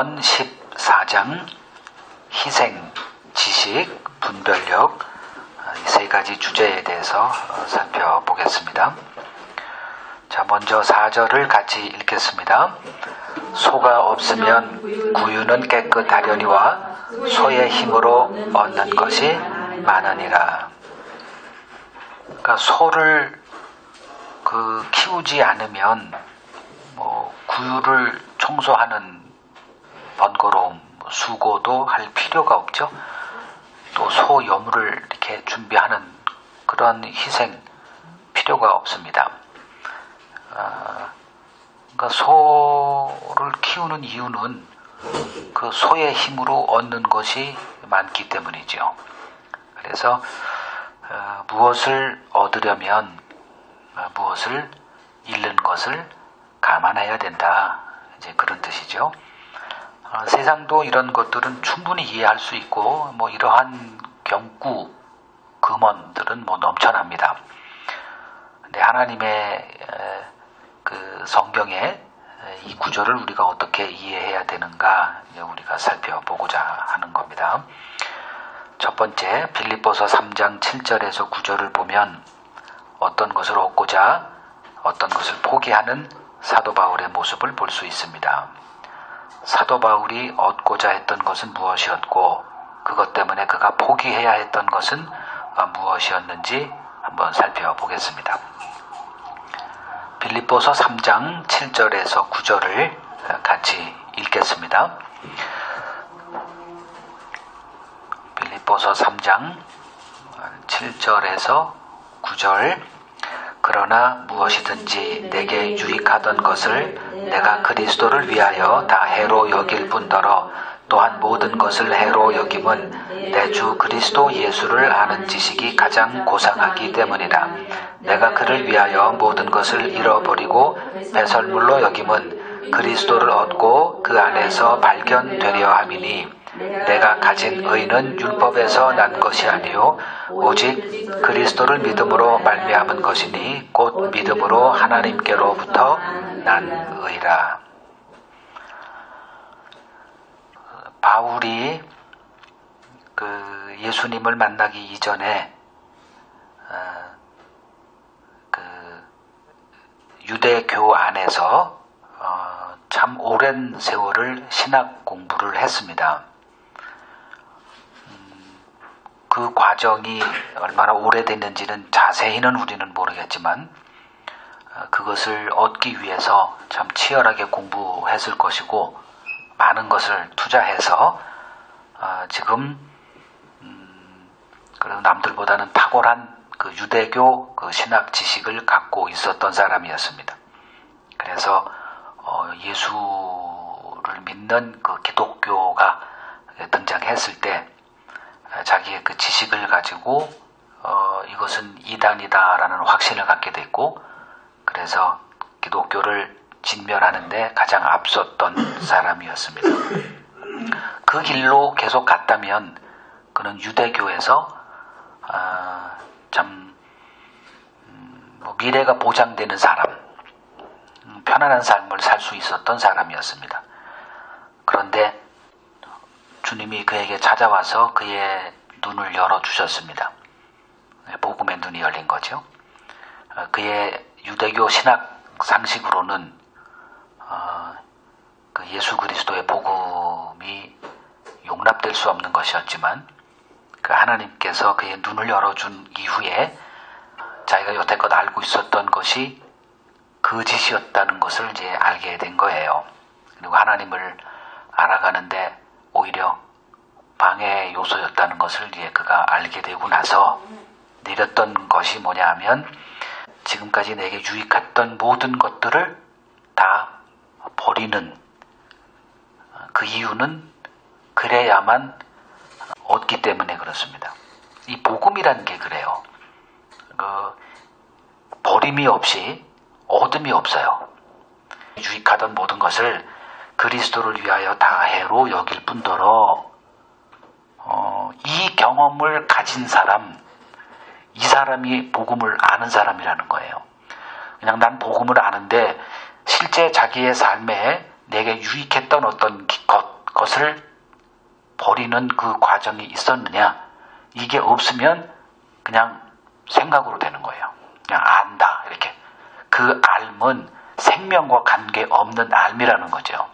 요한복음 14장 희생, 지식, 분별력 이 세 가지 주제에 대해서 살펴보겠습니다. 자, 먼저 4절을 같이 읽겠습니다. 소가 없으면 구유는 깨끗하려니와 소의 힘으로 얻는 것이 많으니라. 그러니까 소를 키우지 않으면 구유를 청소하는 번거로움, 수고도 할 필요가 없죠. 또 소 여물을 이렇게 준비하는 그런 희생 필요가 없습니다. 그러니까 소를 키우는 이유는 그 소의 힘으로 얻는 것이 많기 때문이죠. 그래서 무엇을 얻으려면 무엇을 잃는 것을 감안해야 된다. 이제 그런 뜻이죠. 세상도 이런 것들은 충분히 이해할 수 있고, 이러한 경구, 금언들은 넘쳐납니다. 근데 하나님의 그 성경에 이 구절을 우리가 어떻게 이해해야 되는가, 우리가 살펴보고자 하는 겁니다. 첫 번째, 빌립보서 3장 7절에서 9절을 보면 어떤 것을 얻고자 어떤 것을 포기하는 사도 바울의 모습을 볼 수 있습니다. 사도 바울이 얻고자 했던 것은 무엇이었고 그것 때문에 그가 포기해야 했던 것은 무엇이었는지 한번 살펴보겠습니다. 빌립보서 3장 7절에서 9절을 같이 읽겠습니다. 빌립보서 3장 7절에서 9절. 그러나 무엇이든지 내게 유익하던 것을 내가 그리스도를 위하여 다 해로 여길 뿐더러 또한 모든 것을 해로 여김은 내 주 그리스도 예수를 아는 지식이 가장 고상하기 때문이라. 내가 그를 위하여 모든 것을 잃어버리고 배설물로 여김은 그리스도를 얻고 그 안에서 발견되려 함이니 내가 가진 의는 율법에서 난 것이 아니요 오직 그리스도를 믿음으로 말미암은 것이니 곧 믿음으로 하나님께로부터 난 의라. 바울이 예수님을 만나기 이전에 유대교 안에서 참 오랜 세월을 신학 공부를 했습니다. 그 과정이 얼마나 오래됐는지는 자세히는 우리는 모르겠지만 그것을 얻기 위해서 참 치열하게 공부했을 것이고 많은 것을 투자해서 지금 그리고 남들보다는 탁월한 그 유대교 그 신학 지식을 갖고 있었던 사람이었습니다. 그래서 예수를 믿는 그 기독교가 등장했을 때 자기의 그 지식을 가지고 이것은 이단이다라는 확신을 갖게 됐고, 그래서 기독교를 진멸하는데 가장 앞섰던 사람이었습니다. 그 길로 계속 갔다면 그는 유대교에서 참 미래가 보장되는 사람, 편안한 삶을 살 수 있었던 사람이었습니다. 그런데 주님이 그에게 찾아와서 그의 눈을 열어주셨습니다. 복음의 눈이 열린 거죠. 그의 유대교 신학 상식으로는 그 예수 그리스도의 복음이 용납될 수 없는 것이었지만 그 하나님께서 그의 눈을 열어준 이후에 자기가 여태껏 알고 있었던 것이 거짓이었다는 것을 이제 알게 된 거예요. 그리고 하나님을 알아가는데 오히려 방해 요소였다는 것을 이제 그가 알게 되고 나서 내렸던 것이 뭐냐 하면 지금까지 내게 유익했던 모든 것들을 다 버리는 그 이유는 그래야만 얻기 때문에 그렇습니다. 이 복음이라는 게 그래요. 버림이 없이 얻음이 없어요. 유익하던 모든 것을 그리스도를 위하여 다 해로 여길 뿐더러 이 경험을 가진 사람, 이 사람이 복음을 아는 사람이라는 거예요. 그냥 난 복음을 아는데 실제 자기의 삶에 내게 유익했던 어떤 것, 것을 버리는 그 과정이 있었느냐? 이게 없으면 그냥 생각으로 되는 거예요. 그냥 안다 이렇게. 그 알은 생명과 관계없는 알미라는 거죠.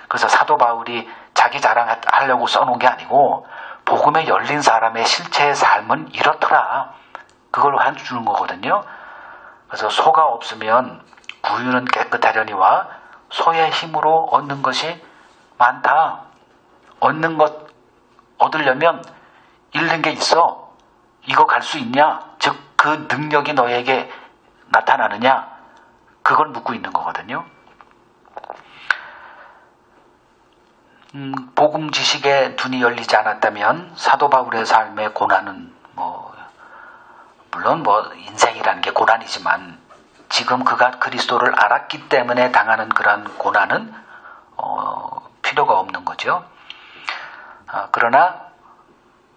그래서 사도 바울이 자기 자랑하려고 써놓은 게 아니고 복음에 열린 사람의 실체의 삶은 이렇더라. 그걸 해주는 거거든요. 그래서 소가 없으면 구유는 깨끗하려니와 소의 힘으로 얻는 것이 많다. 얻는 것 얻으려면 잃는 게 있어. 이거 갈 수 있냐? 즉 그 능력이 너에게 나타나느냐? 그걸 묻고 있는 거거든요. 복음 지식에 눈이 열리지 않았다면 사도 바울의 삶의 고난은 물론 인생이라는 게 고난이지만 지금 그가 그리스도를 알았기 때문에 당하는 그런 고난은 필요가 없는 거죠. 그러나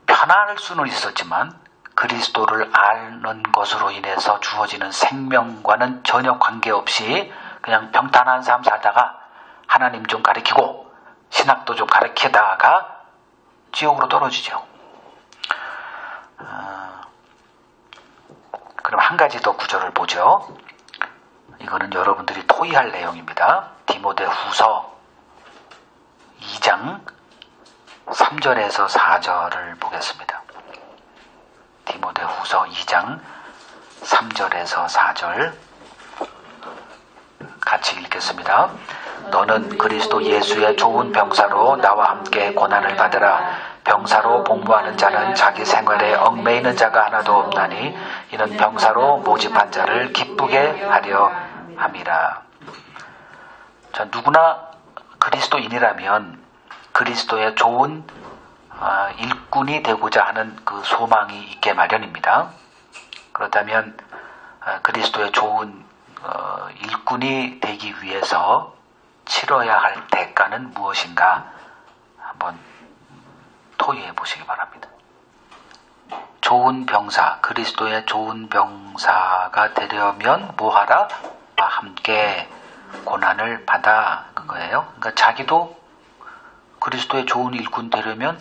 편안할 수는 있었지만 그리스도를 아는 것으로 인해서 주어지는 생명과는 전혀 관계없이 그냥 평탄한 삶 살다가 하나님 좀 가르치고 신학도 좀 가르치다가 지옥으로 떨어지죠. 그럼 한 가지 더 구절을 보죠. 이거는 여러분들이 토의할 내용입니다. 디모데후서 2장 3절에서 4절을 보겠습니다. 디모데후서 2장 3절에서 4절 같이 읽겠습니다. 너는 그리스도 예수의 좋은 병사로 나와 함께 고난을 받으라. 병사로 복무하는 자는 자기 생활에 얽매이는 자가 하나도 없나니 이는 병사로 모집한 자를 기쁘게 하려 함이라. 자, 누구나 그리스도인이라면 그리스도의 좋은 일꾼이 되고자 하는 그 소망이 있게 마련입니다. 그렇다면 그리스도의 좋은 일꾼이 되기 위해서 치러야 할 대가는 무엇인가 한번 토의해 보시기 바랍니다. 좋은 병사, 그리스도의 좋은 병사가 되려면 뭐하라? 함께 고난을 받아 그거예요. 그러니까 자기도 그리스도의 좋은 일꾼 되려면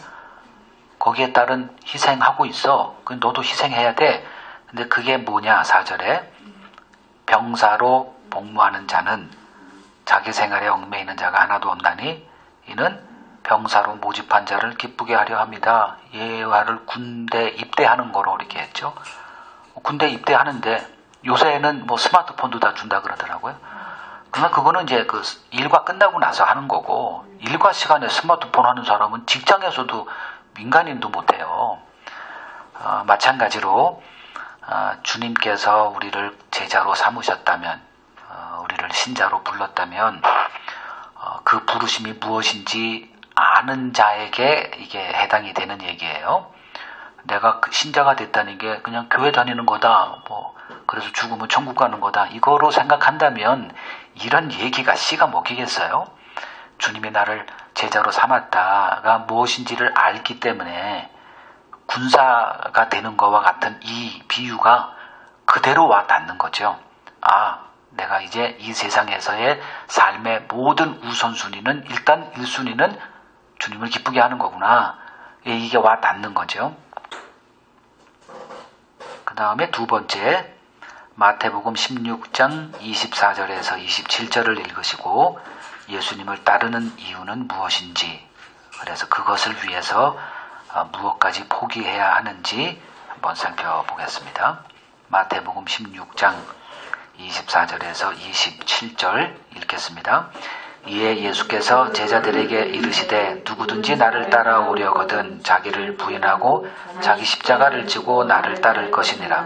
거기에 따른 희생하고 있어. 너도 희생해야 돼. 근데 그게 뭐냐? 4절에 병사로 복무하는 자는 자기 생활에 얽매이는 자가 하나도 없나니 이는 병사로 모집한 자를 기쁘게 하려 합니다. 예화를 군대 입대하는 거로 이렇게 했죠. 군대 입대하는데 요새는 스마트폰도 다 준다 그러더라고요. 그러나 그거는 이제 그 일과 끝나고 나서 하는 거고 일과 시간에 스마트폰 하는 사람은 직장에서도 민간인도 못해요. 마찬가지로 주님께서 우리를 제자로 삼으셨다면 우리를 신자로 불렀다면 그 부르심이 무엇인지 아는 자에게 이게 해당이 되는 얘기예요. 내가 신자가 됐다는 게 그냥 교회 다니는 거다. 그래서 죽으면 천국 가는 거다. 이거로 생각한다면 이런 얘기가 씨가 먹히겠어요? 주님이 나를 제자로 삼았다가 무엇인지를 알기 때문에 군사가 되는 거와 같은 이 비유가 그대로 와 닿는 거죠. 내가 이제 이 세상에서의 삶의 모든 우선순위는 일단 1순위는 주님을 기쁘게 하는 거구나. 이게 와 닿는 거죠. 그 다음에 두 번째 마태복음 16장 24절에서 27절을 읽으시고 예수님을 따르는 이유는 무엇인지 그래서 그것을 위해서 무엇까지 포기해야 하는지 한번 살펴보겠습니다. 마태복음 16장 24절에서 27절 읽겠습니다. 이에 예수께서 제자들에게 이르시되 누구든지 나를 따라오려거든 자기를 부인하고 자기 십자가를 지고 나를 따를 것이니라.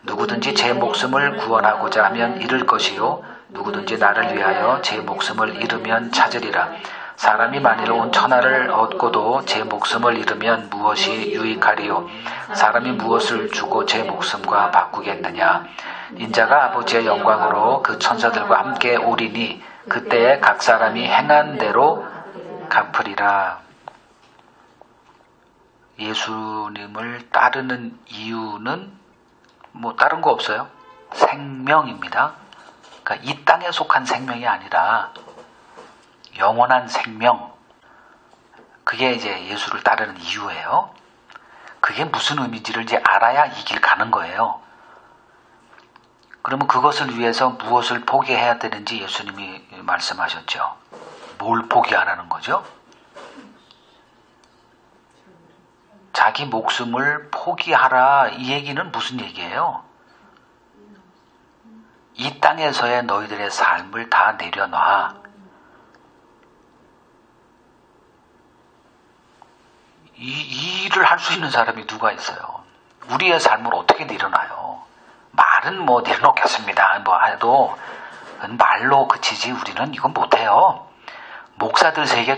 누구든지 제 목숨을 구원하고자 하면 잃을 것이요 누구든지 나를 위하여 제 목숨을 잃으면 찾으리라. 사람이 만일 온 천하를 얻고도 제 목숨을 잃으면 무엇이 유익하리요? 사람이 무엇을 주고 제 목숨과 바꾸겠느냐? 인자가 아버지의 영광으로 그 천사들과 함께 오리니 그때에 각 사람이 행한 대로 갚으리라. 예수님을 따르는 이유는 다른 거 없어요. 생명입니다. 그러니까 이 땅에 속한 생명이 아니라 영원한 생명, 그게 이제 예수를 따르는 이유예요. 그게 무슨 의미인지를 이제 알아야 이 길 가는 거예요. 그러면 그것을 위해서 무엇을 포기해야 되는지 예수님이 말씀하셨죠. 뭘 포기하라는 거죠? 자기 목숨을 포기하라, 이 얘기는 무슨 얘기예요? 이 땅에서의 너희들의 삶을 다 내려놔. 이 일을 할 수 있는 사람이 누가 있어요? 우리의 삶을 어떻게 내려놔요? 말은 뭐 내려놓겠습니다 뭐 해도 말로 그치지 우리는 이건 못해요. 목사들 세계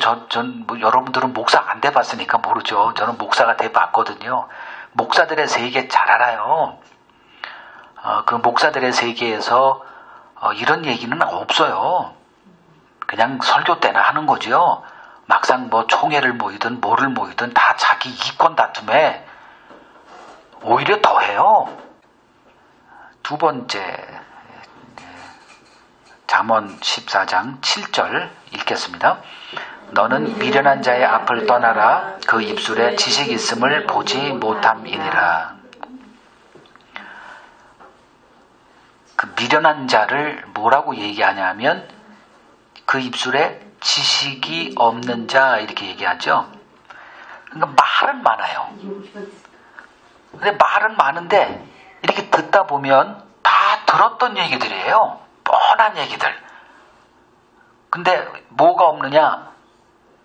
뭐 여러분들은 목사 안 돼봤으니까 모르죠. 저는 목사가 돼봤거든요. 목사들의 세계 잘 알아요. 그 목사들의 세계에서 이런 얘기는 없어요. 그냥 설교 때나 하는 거죠. 막상 뭐 총회를 모이든 뭐를 모이든 다 자기 이권 다툼에 오히려 더해요. 두 번째, 잠언 14장 7절 읽겠습니다. 너는 미련한 자의 앞을 떠나라. 그 입술에 지식 있음을 보지 못함이니라. 그 미련한 자를 뭐라고 얘기하냐면 그 입술에 지식이 없는 자 이렇게 얘기하죠. 그러니까 말은 많아요. 근데 말은 많은데 이렇게 듣다 보면 다 들었던 얘기들이에요. 뻔한 얘기들. 근데 뭐가 없느냐?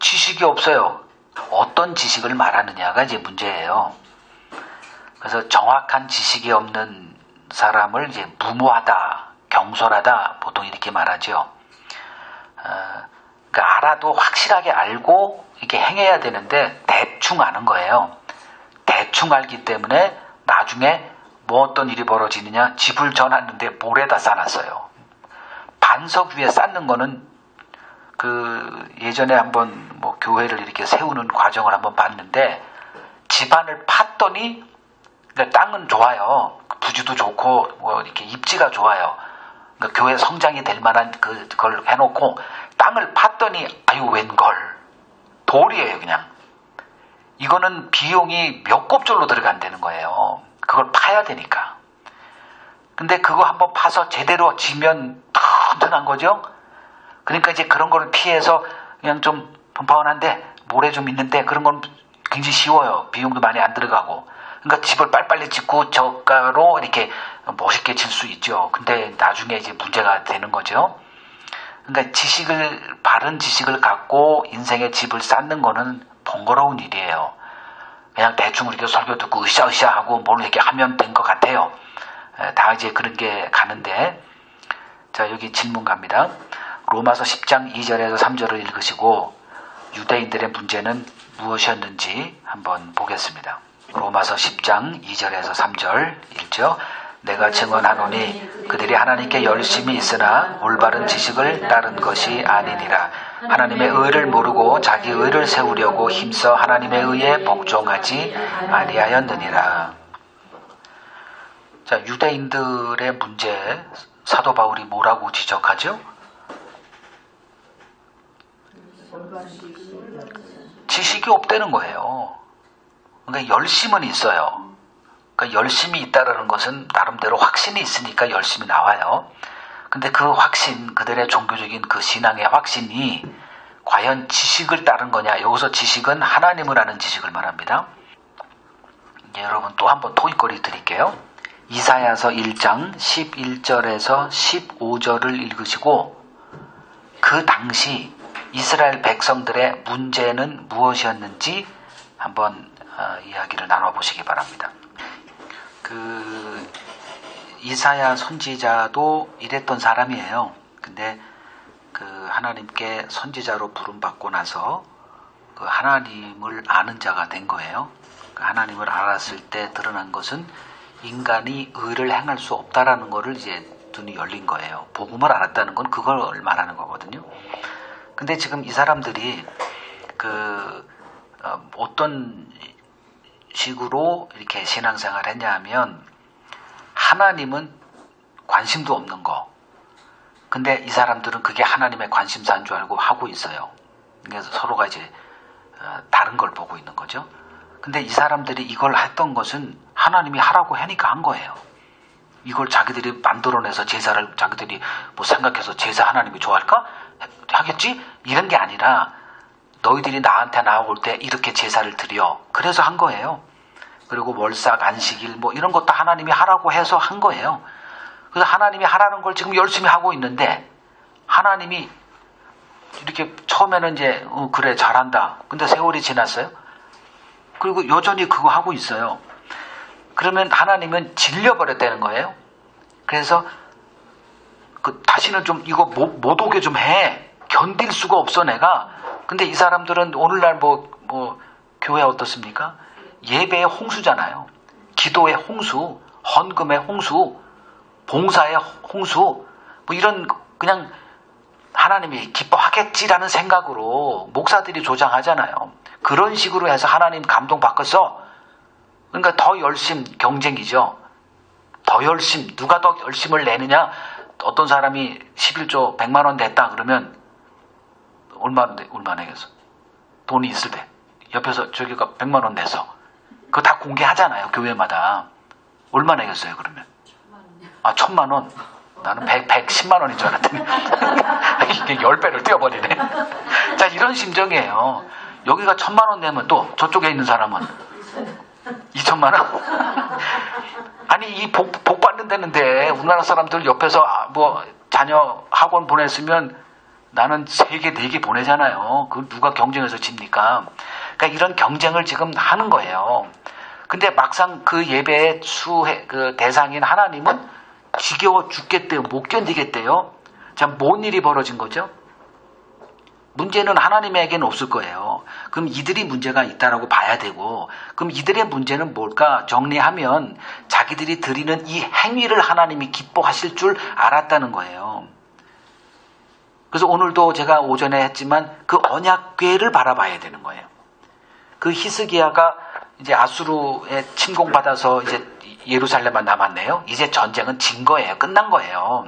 지식이 없어요. 어떤 지식을 말하느냐가 이제 문제예요. 그래서 정확한 지식이 없는 사람을 이제 무모하다, 경솔하다 보통 이렇게 말하죠. 그러니까 알아도 확실하게 알고 이렇게 행해야 되는데 대충 아는 거예요. 대충 알기 때문에 나중에 뭐 어떤 일이 벌어지느냐, 집을 져놨는데 모래다 쌓았어요. 반석 위에 쌓는 거는 그 예전에 한번 뭐 교회를 이렇게 세우는 과정을 한번 봤는데 집안을 팠더니 그러니까 땅은 좋아요. 부지도 좋고 뭐 이렇게 입지가 좋아요. 그러니까 교회 성장이 될 만한 그걸 해놓고 땅을 팠더니 아유 웬걸 돌이에요 그냥. 이거는 비용이 몇 곱절로 들어간다는 거예요. 그걸 파야 되니까. 근데 그거 한번 파서 제대로 지면 튼튼한 거죠. 그러니까 이제 그런 걸 피해서 그냥 좀 뻔뻔한데 모래 좀 있는데 그런 건 굉장히 쉬워요. 비용도 많이 안 들어가고. 그러니까 집을 빨리빨리 짓고 저가로 이렇게 멋있게 질 수 있죠. 근데 나중에 이제 문제가 되는 거죠. 그러니까 바른 지식을 갖고 인생의 집을 쌓는 거는 번거로운 일이에요. 그냥 대충 이렇게 설교 듣고 으쌰으쌰 하고 뭘 이렇게 하면 된 것 같아요. 다 이제 그런 게 가는데, 자, 여기 질문 갑니다. 로마서 10장 2절에서 3절을 읽으시고 유대인들의 문제는 무엇이었는지 한번 보겠습니다. 로마서 10장 2절에서 3절 읽죠. 내가 증언하노니 그들이 하나님께 열심히 있으나 올바른 지식을 따른 것이 아니니라. 하나님의 의를 모르고 자기 의를 세우려고 힘써 하나님의 의에 복종하지 아니하였느니라. 자, 유대인들의 문제 사도 바울이 뭐라고 지적하죠? 지식이 없다는 거예요. 그러니까 열심은 있어요. 그러니까 열심이 있다라는 것은 나름대로 확신이 있으니까 열심이 나와요. 근데 그 확신, 그들의 종교적인 그 신앙의 확신이 과연 지식을 따른 거냐? 여기서 지식은 하나님을 아는 지식을 말합니다. 여러분 또 한번 토익거리 드릴게요. 이사야서 1장 11절에서 15절을 읽으시고 그 당시 이스라엘 백성들의 문제는 무엇이었는지 한번 이야기를 나눠보시기 바랍니다. 그 이사야 선지자도 이랬던 사람이에요. 근데 그 하나님께 선지자로 부름받고 나서 그 하나님을 아는 자가 된 거예요. 그 하나님을 알았을 때 드러난 것은 인간이 의를 행할 수 없다라는 것을 이제 눈이 열린 거예요. 복음을 알았다는 건 그걸 말하는 거거든요. 근데 지금 이 사람들이 어떤 식으로 이렇게 신앙생활을 했냐 하면 하나님은 관심도 없는 거. 근데 이 사람들은 그게 하나님의 관심사인 줄 알고 하고 있어요. 그래서 서로가 이제 다른 걸 보고 있는 거죠. 근데 이 사람들이 이걸 했던 것은 하나님이 하라고 하니까 한 거예요. 이걸 자기들이 만들어내서 제사를 자기들이 뭐 생각해서 제사 하나님이 좋아할까? 하겠지? 이런 게 아니라 너희들이 나한테 나올 때 이렇게 제사를 드려. 그래서 한 거예요. 그리고 월삭, 안식일 뭐 이런 것도 하나님이 하라고 해서 한 거예요. 그래서 하나님이 하라는 걸 지금 열심히 하고 있는데 하나님이 이렇게 처음에는 이제 그래 잘한다. 근데 세월이 지났어요. 그리고 여전히 그거 하고 있어요. 그러면 하나님은 질려버렸다는 거예요. 그래서 다시는 좀 이거 못 오게 좀 해. 견딜 수가 없어 내가. 근데 이 사람들은 오늘날 뭐 교회 어떻습니까? 예배의 홍수잖아요. 기도의 홍수, 헌금의 홍수, 봉사의 홍수, 뭐 이런 그냥 하나님이 기뻐하겠지라는 생각으로 목사들이 조장하잖아요. 그런 식으로 해서 하나님 감동받겠어. 그러니까 더 열심 경쟁이죠. 더 열심, 누가 더 열심을 내느냐. 어떤 사람이 11조 100만 원 냈다 그러면 얼마 내겠어? 돈이 있을 때 옆에서 저기가 100만 원 내서 그거 다 공개하잖아요. 교회마다. 얼마 내겠어요 그러면? 1000만 원. 나는 110만 원인 줄 알았더니 이게 10배를 띄워버리네. 자, 이런 심정이에요. 여기가 1000만 원 내면 또 저쪽에 있는 사람은 2000만 원? 아니 이 복 받는다는데 우리나라 사람들 옆에서 뭐 자녀 학원 보냈으면 나는 3개, 4개 보내잖아요. 그 누가 경쟁해서 집니까? 그러니까 이런 경쟁을 지금 하는 거예요. 근데 막상 그 예배의 그 대상인 하나님은 지겨워 죽겠대요. 못 견디겠대요. 자, 뭔 일이 벌어진 거죠? 문제는 하나님에게는 없을 거예요. 그럼 이들이 문제가 있다라고 봐야 되고, 그럼 이들의 문제는 뭘까 정리하면 자기들이 드리는 이 행위를 하나님이 기뻐하실 줄 알았다는 거예요. 그래서 오늘도 제가 오전에 했지만 그 언약궤를 바라봐야 되는 거예요. 그 히스기야가 이제 아수르에 침공받아서 이제 예루살렘만 남았네요. 이제 전쟁은 진 거예요. 끝난 거예요.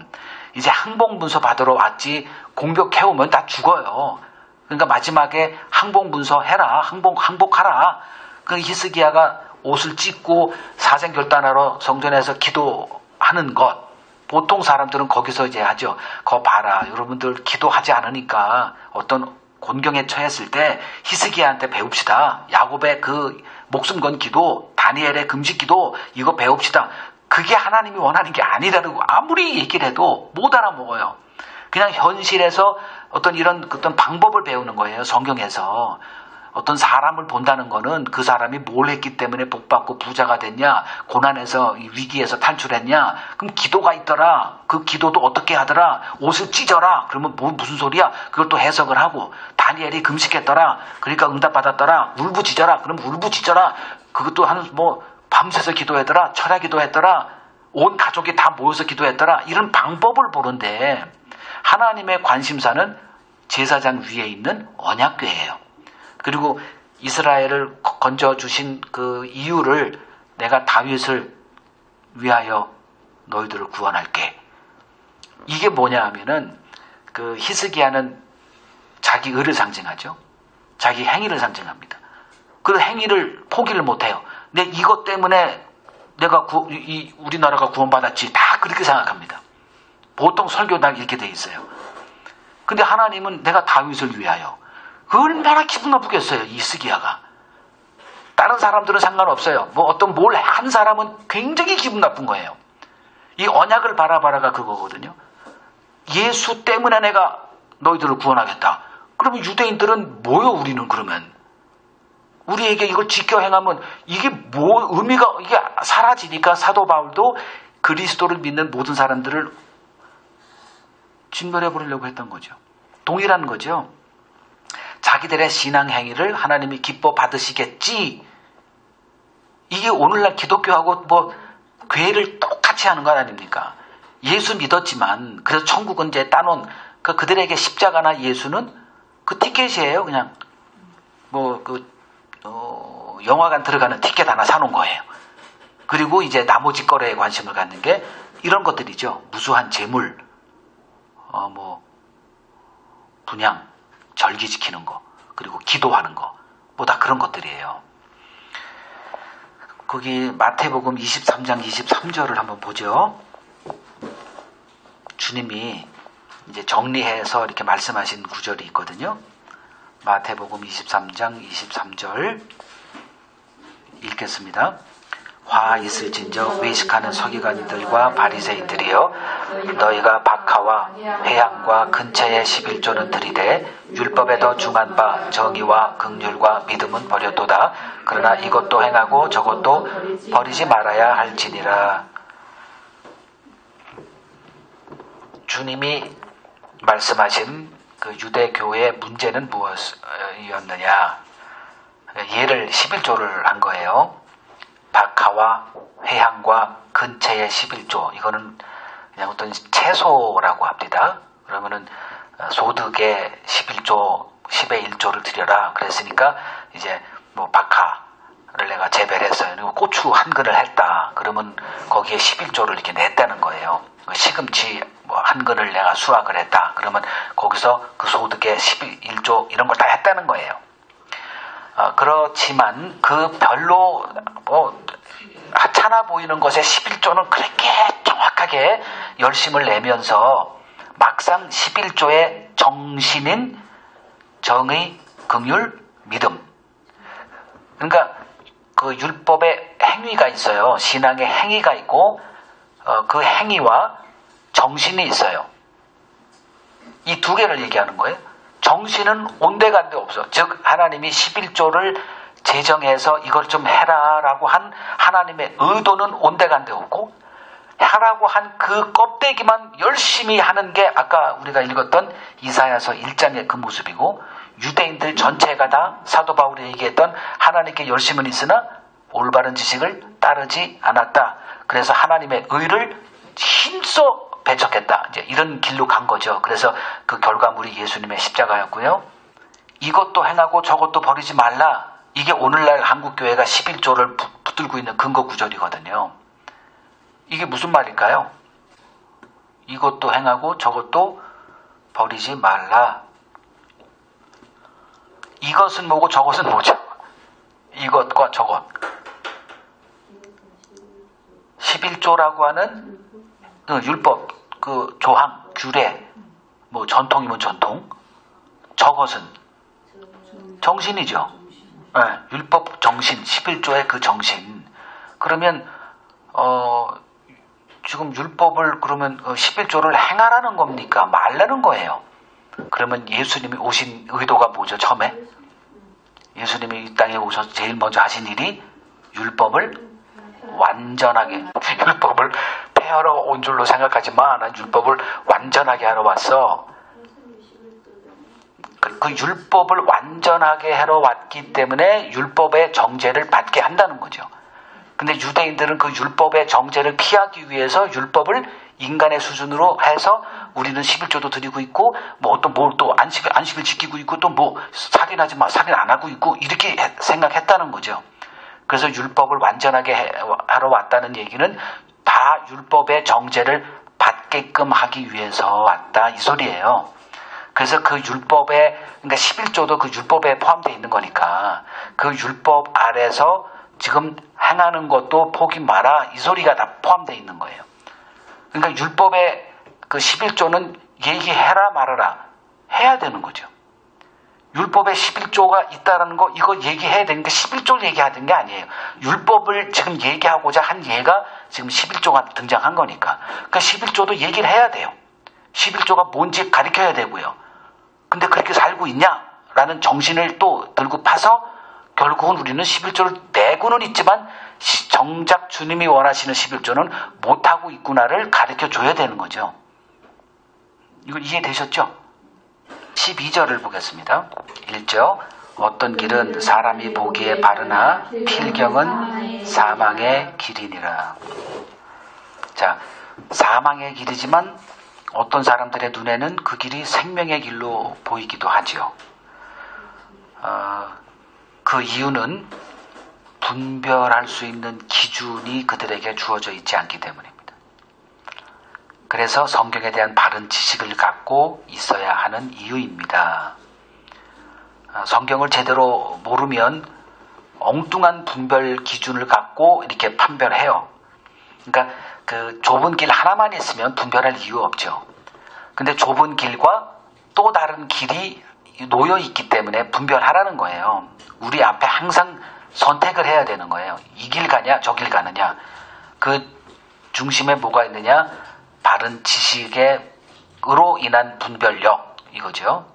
이제 항복문서 받으러 왔지 공격해오면 다 죽어요. 그러니까 마지막에 항복문서 해라. 항복하라. 그 히스기야가 옷을 찢고 사생결단하러 성전에서 기도하는 것. 보통 사람들은 거기서 이제 하죠. 거 봐라. 여러분들 기도하지 않으니까 어떤 곤경에 처했을 때 히스기야한테 배웁시다. 야곱의 그 목숨 건 기도, 다니엘의 금식 기도 이거 배웁시다. 그게 하나님이 원하는 게 아니라고 아무리 얘기를 해도 못 알아먹어요. 그냥 현실에서 어떤 방법을 배우는 거예요. 성경에서. 어떤 사람을 본다는 거는 그 사람이 뭘 했기 때문에 복받고 부자가 됐냐, 고난에서 위기에서 탈출했냐, 그럼 기도가 있더라. 그 기도도 어떻게 하더라. 옷을 찢어라. 그러면 무슨 소리야. 그걸 또 해석을 하고, 다니엘이 금식했더라. 그러니까 응답받았더라. 울부짖어라. 그럼 울부짖어라. 그것도 밤새서 기도했더라. 철야 기도했더라. 온 가족이 다 모여서 기도했더라. 이런 방법을 보는데 하나님의 관심사는 제사장 위에 있는 언약궤예요. 그리고 이스라엘을 건져주신 그 이유를 내가 다윗을 위하여 너희들을 구원할게. 이게 뭐냐 하면은 그 히스기야는 자기 의를 상징하죠. 자기 행위를 상징합니다. 그 행위를 포기를 못해요. 근데 이것 때문에 내가 우리나라가 구원받았지. 다 그렇게 생각합니다. 보통 설교당 이렇게 돼 있어요. 근데 하나님은 내가 다윗을 위하여. 얼마나 기분 나쁘겠어요, 히스기야가. 다른 사람들은 상관없어요. 뭘 한 사람은 굉장히 기분 나쁜 거예요. 이 언약을 바라봐라가 그거거든요. 예수 때문에 내가 너희들을 구원하겠다. 그러면 유대인들은 뭐요, 우리는 그러면? 우리에게 이걸 지켜 행하면 이게 의미가 이게 사라지니까 사도 바울도 그리스도를 믿는 모든 사람들을 진멸해 버리려고 했던 거죠. 동일한 거죠. 자기들의 신앙 행위를 하나님이 기뻐 받으시겠지. 이게 오늘날 기독교하고 교회를 똑같이 하는 것 아닙니까? 예수 믿었지만 그래서 천국은 이제 따놓은 그들에게 십자가나 예수는 그 티켓이에요. 그냥 영화관 들어가는 티켓 하나 사놓은 거예요. 그리고 이제 나머지 거래에 관심을 갖는 게 이런 것들이죠. 무수한 재물, 분양, 절기 지키는 거, 그리고 기도하는 거, 뭐 다 그런 것들이에요. 거기 마태복음 23장 23절을 한번 보죠. 주님이 이제 정리해서 이렇게 말씀하신 구절이 있거든요. 마태복음 23장 23절 읽겠습니다. 화 있을진저 외식하는 서기관들과 바리새인들이여, 너희가 박하와 회향과 근처의 11조는 들이되 율법에 더 중한 바 정의와 긍휼과 믿음은 버렸도다. 그러나 이것도 행하고 저것도 버리지 말아야 할지니라. 주님이 말씀하신 그 유대교의 문제는 무엇이었느냐? 예를 11조를 한 거예요. 박하와 회향과 근처의 11조. 이거는 그냥 어떤 채소라고 합니다. 그러면은 소득의 11조, 10의 1조를 드려라. 그랬으니까 이제 뭐 박하를 내가 재배를 했어요. 그리고 고추 한 근을 했다. 그러면 거기에 11조를 이렇게 냈다는 거예요. 시금치 뭐 한 근을 내가 수확을 했다. 그러면 거기서 그 소득의 11조 이런 걸 다 했다는 거예요. 그렇지만 그 별로 하찮아 보이는 것에 11조는 그렇게 정확하게 열심을 내면서 막상 11조의 정신인 정의, 긍휼, 믿음. 그러니까 그 율법의 행위가 있어요. 신앙의 행위가 있고 그 행위와 정신이 있어요. 이 두 개를 얘기하는 거예요. 정신은 온데간데 없어. 즉 하나님이 11조를 제정해서 이걸 좀 해라라고 한 하나님의 의도는 온데간데 없고, 하라고 한 그 껍데기만 열심히 하는 게 아까 우리가 읽었던 이사야서 1장의 그 모습이고, 유대인들 전체가 다 사도 바울이 얘기했던 하나님께 열심은 있으나 올바른 지식을 따르지 않았다. 그래서 하나님의 의를 힘써 배척했다. 이제 이런 길로 간 거죠. 그래서 그 결과물이 예수님의 십자가였고요. 이것도 행하고 저것도 버리지 말라. 이게 오늘날 한국교회가 11조를 붙들고 있는 근거 구절이거든요. 이게 무슨 말일까요? 이것도 행하고 저것도 버리지 말라. 이것은 뭐고 저것은 뭐죠? 이것과 저것. 11조라고 하는 율법, 그 조항, 규례, 뭐 전통이면 전통, 저것은 정신이죠. 네, 율법 정신, 11조의 그 정신. 그러면 지금 율법을 그러면 11조를 행하라는 겁니까? 말라는 거예요. 그러면 예수님이 오신 의도가 뭐죠? 처음에 예수님이 이 땅에 오셔서 제일 먼저 하신 일이 율법을 완전하게, 율법을 폐하러 온 줄로 생각하지 마. 난 율법을 완전하게 하러 왔어. 그 율법을 완전하게 하러 왔기 때문에 율법의 정죄를 받게 한다는 거죠. 근데 유대인들은 그 율법의 정죄를 피하기 위해서 율법을 인간의 수준으로 해서 우리는 11조도 드리고 있고, 뭐 또 안식을 지키고 있고, 또 뭐 살인하지 마, 살인 안 하고 있고, 이렇게 생각했다는 거죠. 그래서 율법을 완전하게 하러 왔다는 얘기는 다 율법의 정죄를 받게끔 하기 위해서 왔다, 이 소리예요. 그래서 그 율법에, 그러니까 11조도 그 율법에 포함되어 있는 거니까 그 율법 아래서 지금 행하는 것도 포기 마라, 이 소리가 다 포함되어 있는 거예요. 그러니까 율법의 그 11조는 얘기해라 말아라 해야 되는 거죠. 율법에 11조가 있다는 거, 이거 얘기해야 되는 게 11조를 얘기해야 되는 게 아니에요. 율법을 지금 얘기하고자 한 예가 지금 11조가 등장한 거니까. 그 11조도 얘기를 해야 돼요. 11조가 뭔지 가르쳐야 되고요. 근데 그렇게 살고 있냐라는 정신을 또 들고 파서 결국은 우리는 11조를 내고는 있지만 정작 주님이 원하시는 11조는 못하고 있구나를 가르쳐 줘야 되는 거죠. 이거 이해되셨죠? 12절을 보겠습니다. 1절, 어떤 길은 사람이 보기에 바르나 필경은 사망의 길이니라. 자, 사망의 길이지만 어떤 사람들의 눈에는 그 길이 생명의 길로 보이기도 하죠. 그 이유는 분별할 수 있는 기준이 그들에게 주어져 있지 않기 때문입니다. 그래서 성경에 대한 바른 지식을 갖고 있어야 하는 이유입니다. 성경을 제대로 모르면 엉뚱한 분별 기준을 갖고 이렇게 판별해요. 그러니까 그 좁은 길 하나만 있으면 분별할 이유 없죠. 근데 좁은 길과 또 다른 길이 놓여 있기 때문에 분별하라는 거예요. 우리 앞에 항상 선택을 해야 되는 거예요. 이 길 가냐, 저 길 가느냐. 그 중심에 뭐가 있느냐? 바른 지식으로 인한 분별력, 이거죠.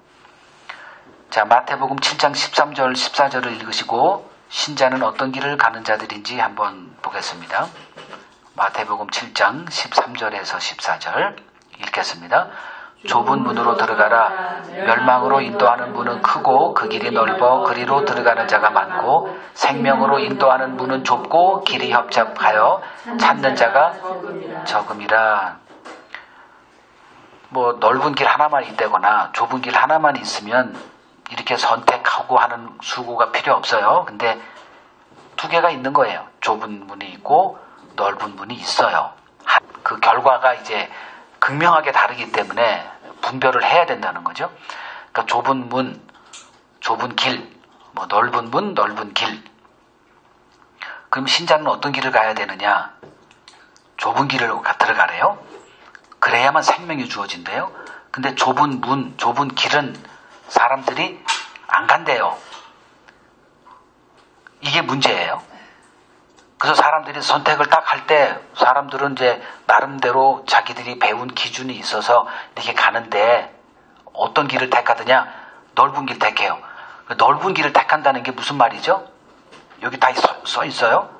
자, 마태복음 7장 13절, 14절을 읽으시고 신자는 어떤 길을 가는 자들인지 한번 보겠습니다. 마태복음 7장 13절에서 14절 읽겠습니다. 좁은 문으로 들어가라. 멸망으로 인도하는 문은 크고 그 길이 넓어 그리로 들어가는 자가 많고 생명으로 인도하는 문은 좁고 길이 협착하여 찾는 자가 적음이라. 뭐 넓은 길 하나만 있다거나 좁은 길 하나만 있으면 이렇게 선택하고 하는 수고가 필요 없어요. 근데 두 개가 있는 거예요. 좁은 문이 있고 넓은 문이 있어요. 그 결과가 이제 극명하게 다르기 때문에 분별을 해야 된다는 거죠. 그러니까 좁은 문, 좁은 길, 뭐 넓은 문, 넓은 길. 그럼 신자는 어떤 길을 가야 되느냐? 좁은 길을 들어가래요. 그래야만 생명이 주어진대요. 근데 좁은 문, 좁은 길은 사람들이 안 간대요. 이게 문제예요. 그래서 사람들이 선택을 딱 할 때 사람들은 이제 나름대로 자기들이 배운 기준이 있어서 이렇게 가는데 어떤 길을 택하느냐? 넓은 길 택해요. 넓은 길을 택한다는 게 무슨 말이죠? 여기 다 써 있어요.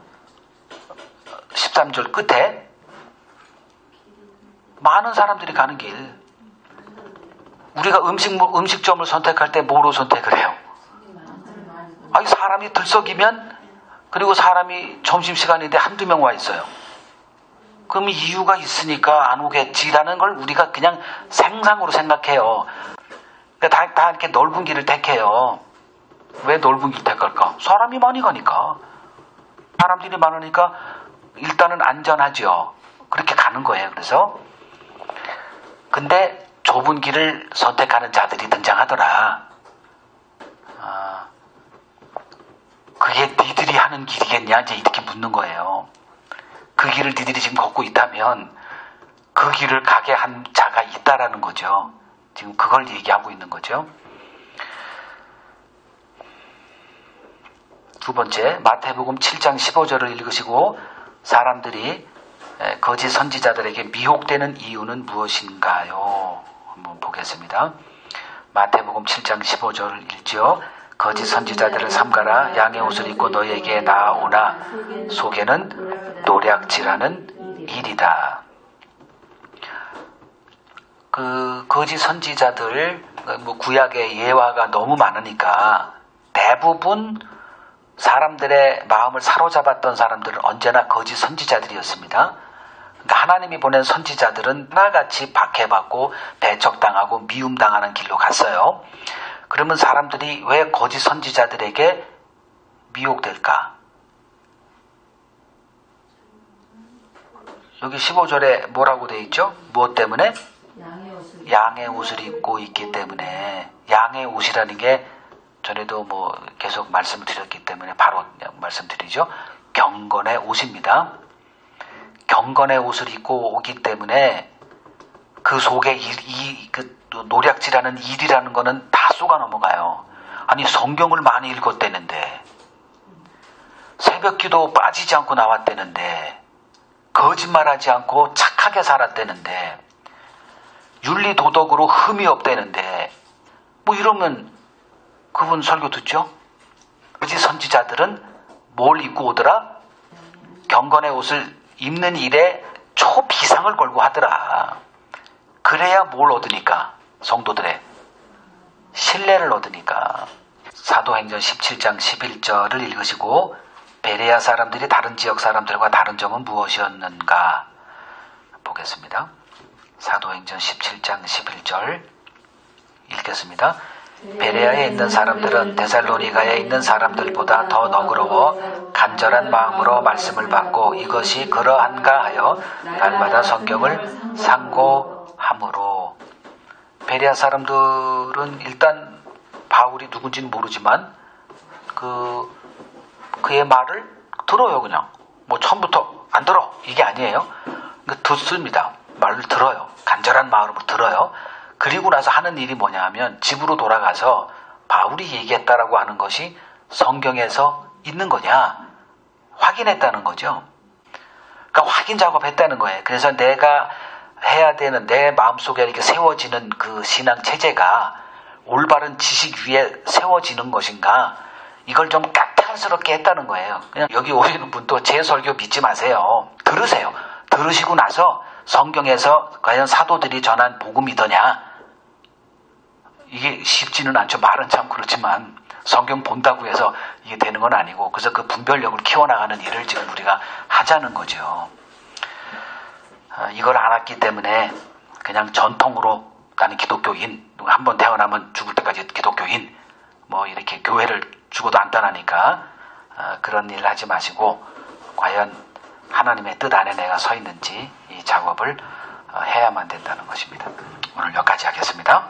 13절 끝에 많은 사람들이 가는 길. 우리가 음식점을 선택할 때 뭐로 선택을 해요? 아니, 사람이 들썩이면, 그리고 사람이 점심시간인데 한두 명 와 있어요. 그럼 이유가 있으니까 안 오겠지라는 걸 우리가 그냥 생상으로 생각해요. 그러니까 다 이렇게 넓은 길을 택해요. 왜 넓은 길 택할까? 사람이 많이 가니까. 사람들이 많으니까 일단은 안전하죠. 그렇게 가는 거예요. 그래서 근데 좁은 길을 선택하는 자들이 등장하더라. 그게 니들이 하는 길이겠냐? 이제 이렇게 묻는 거예요. 그 길을 니들이 지금 걷고 있다면 그 길을 가게 한 자가 있다라는 거죠. 지금 그걸 얘기하고 있는 거죠. 두 번째, 마태복음 7장 15절을 읽으시고 사람들이 거짓 선지자들에게 미혹되는 이유는 무엇인가요? 한번 보겠습니다. 마태복음 7장 15절을 읽죠. 거짓 선지자들을 삼가라. 양의 옷을 입고 너희에게 나아오나 속에는 노략질하는 일이다. 그 거짓 선지자들, 뭐 구약의 예화가 너무 많으니까 대부분 사람들의 마음을 사로잡았던 사람들은 언제나 거짓 선지자들이었습니다. 그러니까 하나님이 보낸 선지자들은 하나같이 박해받고 배척당하고 미움당하는 길로 갔어요. 그러면 사람들이 왜 거짓 선지자들에게 미혹될까? 여기 15절에 뭐라고 되어 있죠? 무엇 때문에? 양의 옷을 입고 있기 때문에. 양의 옷이라는 게 전에도 뭐 계속 말씀을 드렸기 때문에 바로 말씀드리죠. 경건의 옷입니다. 경건의 옷을 입고 오기 때문에 그 속에 그 노략질하는 일이라는 거는 다 쏘가 넘어가요. 아니, 성경을 많이 읽었대는데, 새벽기도 빠지지 않고 나왔대는데, 거짓말하지 않고 착하게 살았대는데, 윤리도덕으로 흠이 없대는데, 뭐 이러면 그분 설교 듣죠? 거짓 선지자들은 뭘 입고 오더라? 경건의 옷을 입는 일에 초비상을 걸고 하더라. 그래야 뭘 얻으니까? 성도들의 신뢰를 얻으니까. 사도행전 17장 11절을 읽으시고 베레아 사람들이 다른 지역 사람들과 다른 점은 무엇이었는가 보겠습니다. 사도행전 17장 11절 읽겠습니다. 베레아에 있는 사람들은 데살로니가에 있는 사람들보다 더 너그러워 간절한 마음으로 말씀을 받고 이것이 그러한가 하여 날마다 성경을 상고함으로. 베레아 사람들은 일단 바울이 누군지는 모르지만 그의 말을 들어요. 그냥 뭐 처음부터 안 들어 이게 아니에요. 그러니까 듣습니다. 말을 들어요. 간절한 마음으로 들어요. 그리고 나서 하는 일이 뭐냐 하면 집으로 돌아가서 바울이 얘기했다라고 하는 것이 성경에서 있는 거냐 확인했다는 거죠. 그러니까 확인 작업했다는 거예요. 그래서 내가 해야 되는 내 마음속에 이렇게 세워지는 그 신앙 체제가 올바른 지식 위에 세워지는 것인가 이걸 좀 까탈스럽게 했다는 거예요. 그냥 여기 오시는 분도 제 설교 믿지 마세요. 들으세요. 들으시고 나서 성경에서 과연 사도들이 전한 복음이더냐 이게 쉽지는 않죠. 말은 참 그렇지만 성경 본다고 해서 이게 되는 건 아니고 그래서 그 분별력을 키워나가는 일을 지금 우리가 하자는 거죠. 이걸 알았기 때문에 그냥 전통으로 나는 기독교인 한번 태어나면 죽을 때까지 기독교인 뭐 이렇게 교회를 죽어도 안 떠나니까 그런 일을 하지 마시고 과연 하나님의 뜻 안에 내가 서 있는지 이 작업을 해야만 된다는 것입니다. 오늘 여기까지 하겠습니다.